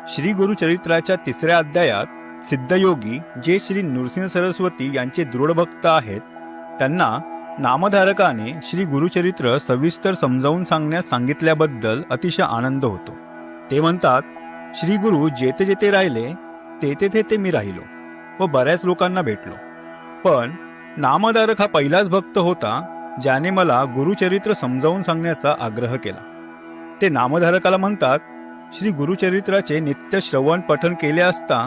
श्री गुरुचरित्राच्या 3ऱ्या अध्यायात सिद्धयोगी जे श्री नृसिंह सरस्वती यांचे दृढ भक्त आहेत त्यांना नामधारकाने श्री गुरुचरित्र सविस्तर समजावून सांगण्यास सांगितल्याबद्दल अतिशय आनंद होतो। ते म्हणतात, श्री गुरु जेथे जेथे राहिले तेथे तेथे मी राहिलो व बऱ्याच लोकांना भेटलो, पण नामधारक हा पहिलाच भक्त होता ज्याने मला गुरुचरित्र समजावून सांगण्याचा आग्रह केला। ते नामधारकाला म्हणतात, श्री गुरुचरित्राचे नित्य श्रवण पठन केले असता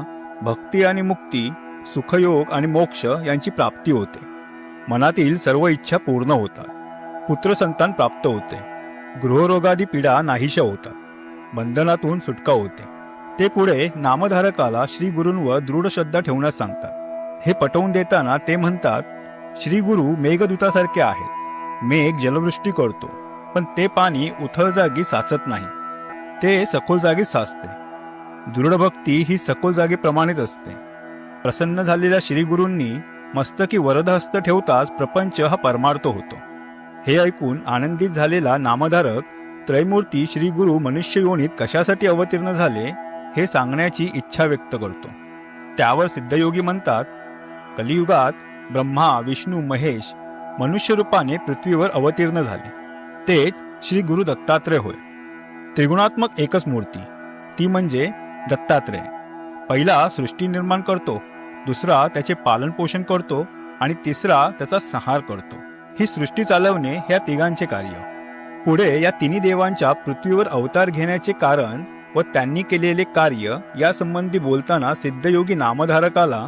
भक्ती आणि मुक्ती, सुखयोग आणि मोक्ष यांची प्राप्ती होते। मनातील सर्व इच्छा पूर्ण होतात, पुत्रसंतान प्राप्त होते, गृहरोगादी पीडा नाहीशा होतात, बंधनातून सुटका होते। ते पुढे नामधारकाला श्री गुरूंवर दृढ श्रद्धा ठेवण्यास सांगतात। हे पटवून देताना ते म्हणतात, श्री गुरु मेघदूतासारखे आहेत। मेघ जलवृष्टी करतो, पण ते पाणी उथळ जागी साचत नाही, ते सखोल जागी साचते। दृढ भक्ती ही सखोल जागेप्रमाणेच असते। प्रसन्न झालेल्या श्री गुरूंनी मस्तकी वरदहस्त ठेवताच प्रपंच हा परमार्थ होतो। हे ऐकून आनंदित झालेला नामधारक त्रैमूर्ती श्री गुरु मनुष्य योनीत कशासाठी अवतीर्ण झाले हे सांगण्याची इच्छा व्यक्त करतो। त्यावर सिद्धयोगी म्हणतात, कलियुगात ब्रह्मा विष्णू महेश मनुष्य रूपाने पृथ्वीवर अवतीर्ण झाले, तेच श्री गुरु दत्तात्रय होय। त्रिगुणात्मक एकच मूर्ती, ती म्हणजे दत्तात्रय। पहिला सृष्टी निर्माण करतो, दुसरा त्याचे पालन पोषण करतो आणि तिसरा त्याचा संहार करतो। ही सृष्टी चालवणे ह्या तिघांचे कार्य। पुढे या तिन्ही देवांच्या पृथ्वीवर अवतार घेण्याचे कारण व त्यांनी केलेले कार्य या संबंधी बोलताना सिद्धयोगी नामधारकाला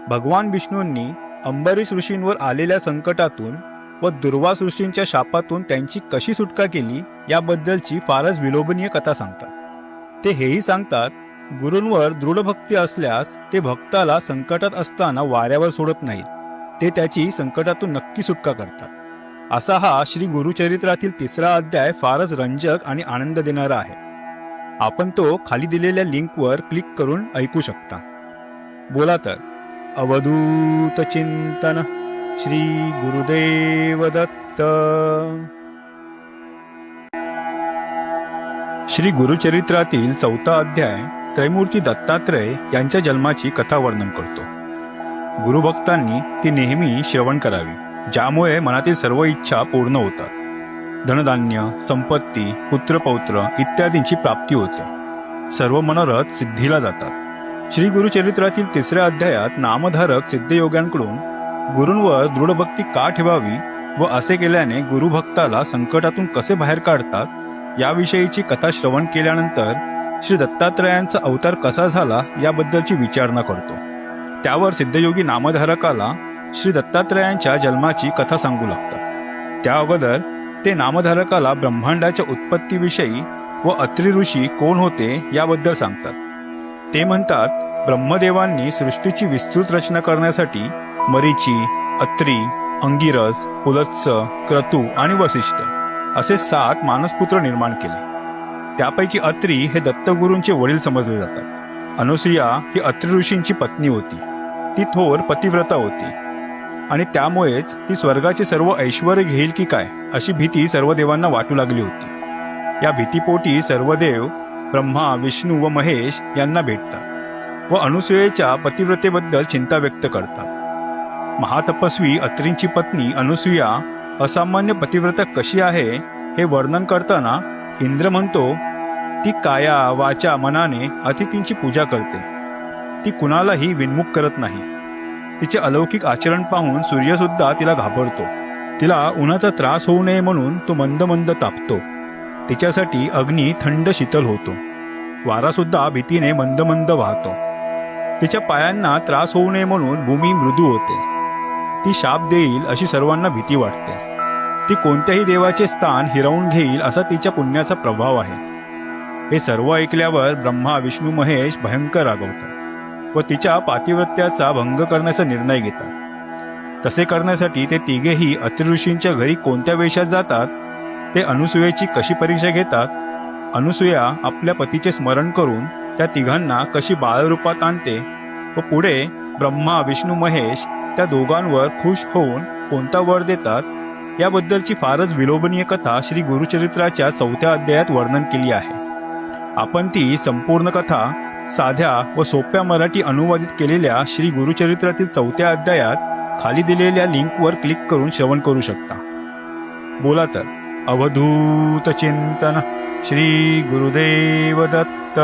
भगवान विष्णूंनी अंबरीश ऋषींवर आलेल्या संकटातून व दुर्वास ऋषींच्या शापातून त्यांची कशी सुटका केली याबद्दलची फारच विलोभनीय कथा सांगतात। ते हेही सांगतात, गुरूंवर दृढ भक्ती असल्यास ते भक्ताला संकटात असताना वाऱ्यावर सोडत नाहीत, ते त्याची संकटातून नक्की सुटका करतात। असा हा श्री गुरुचरित्रातील 3रा अध्याय फारच रंजक आणि आनंद देणारा आहे। आपण तो खाली दिलेल्या लिंकवर क्लिक करून ऐकू शकता। बोला तर, अवधूत चिंतन श्री गुरुदेव दत्त। श्री गुरुचरित्रातील 4था अध्याय त्रैमूर्ती दत्तात्रय यांच्या जन्माची कथा वर्णन करतो। गुरुभक्तांनी ती नेहमी श्रवण करावी, ज्यामुळे मनातील सर्व इच्छा पूर्ण होतात। धनधान्य, संपत्ती, पुत्रपौत्र इत्यादींची प्राप्ती होते, सर्व मनोरथ सिद्धीला जातात। श्री गुरुचरित्रातील 3ऱ्या अध्यायात नामधारक सिद्धयोग्यांकडून गुरूंवर दृढभक्ती का ठेवावी व असे केल्याने गुरुभक्ताला संकटातून कसे बाहेर काढतात याविषयीची कथा श्रवण केल्यानंतर श्री दत्तात्रयांचा अवतार कसा झाला याबद्दलची विचारणा करतो। त्यावर सिद्धयोगी नामधारकाला श्री दत्तात्रयांच्या जन्माची कथा सांगू लागतात। त्या अगोदर ते नामधारकाला ब्रह्मांडाच्या उत्पत्तीविषयी व अत्रि ऋषी कोण होते याबद्दल सांगतात। ते म्हणतात, ब्रह्मदेवांनी सृष्टीची विस्तृत रचना करण्यासाठी मरीची, अत्रि, अंगिरस, पुलत्स, क्रतू आणि वसिष्ठ असे 7 मानसपुत्र निर्माण केले। त्यापैकी अत्रि हे दत्तगुरूंचे वडील समजले जातात। अनुसूया ही अत्रि ऋषींची पत्नी होती, ती थोर पतिव्रता होती आणि त्यामुळेच ती स्वर्गाचे सर्व ऐश्वर्य घेईल की काय अशी भीती सर्व देवांना वाटू लागली होती। या भीतीपोटी सर्व देव ब्रह्मा, विष्णू व महेश यांना भेटतात व अनुसूयेच्या पतिव्रतेबद्दल चिंता व्यक्त करतात। महातपस्वी अत्रींची पत्नी अनुसूया असामान्य पतिव्रता कशी आहे हे वर्णन करताना इंद्र म्हणतो, ती काया वाचा मनाने अतिथींची पूजा करते, ती कुणालाही विन्मुख करत नाही। तिचे अलौकिक आचरण पाहून सूर्यसुद्धा तिला घाबरतो, तिला उन्हाचा त्रास होऊ नये म्हणून तो मंद मंद तापतो, तिच्यासाठी अग्नी थंड शीतल होतो, वारासुद्धा भीतीने मंद मंद वाहतो, तिच्या पायांना त्रास होऊ नये म्हणून भूमी मृदू होते, ती शाप देईल अशी सर्वांना भीती वाटते, ती कोणत्याही देवाचे स्थान हिरावून घेईल असा तिच्या पुण्याचा प्रभाव आहे। हे सर्व ऐकल्यावर ब्रह्मा, विष्णू, महेश भयंकर रागवतात व तिच्या पातिव्रत्याचा भंग करण्याचा निर्णय घेतात। तसे करण्यासाठी ते तिघेही अत्रि ऋषींच्या घरी कोणत्या वेशात जातात, ते अनुसूयेची कशी परीक्षा घेतात, अनुसूया आपल्या पतीचे स्मरण करून त्या तिघांना कशी बाळरूपात आणते व पुढे ब्रह्मा, विष्णू, महेश त्या दोघांवर खुश होऊन कोणता वर देतात याबद्दलची फारच विलोभनीय कथा श्री गुरुचरित्राच्या 4थ्या अध्यायात वर्णन केली आहे। आपण ती संपूर्ण कथा साध्या व सोप्या मराठी अनुवादित केलेल्या श्री गुरुचरित्रातील 4थ्या अध्यायात खाली दिलेल्या लिंकवर क्लिक करून श्रवण करू शकता. बोला तर अवधूत चिंतन. श्री गुरुदेव दत्त.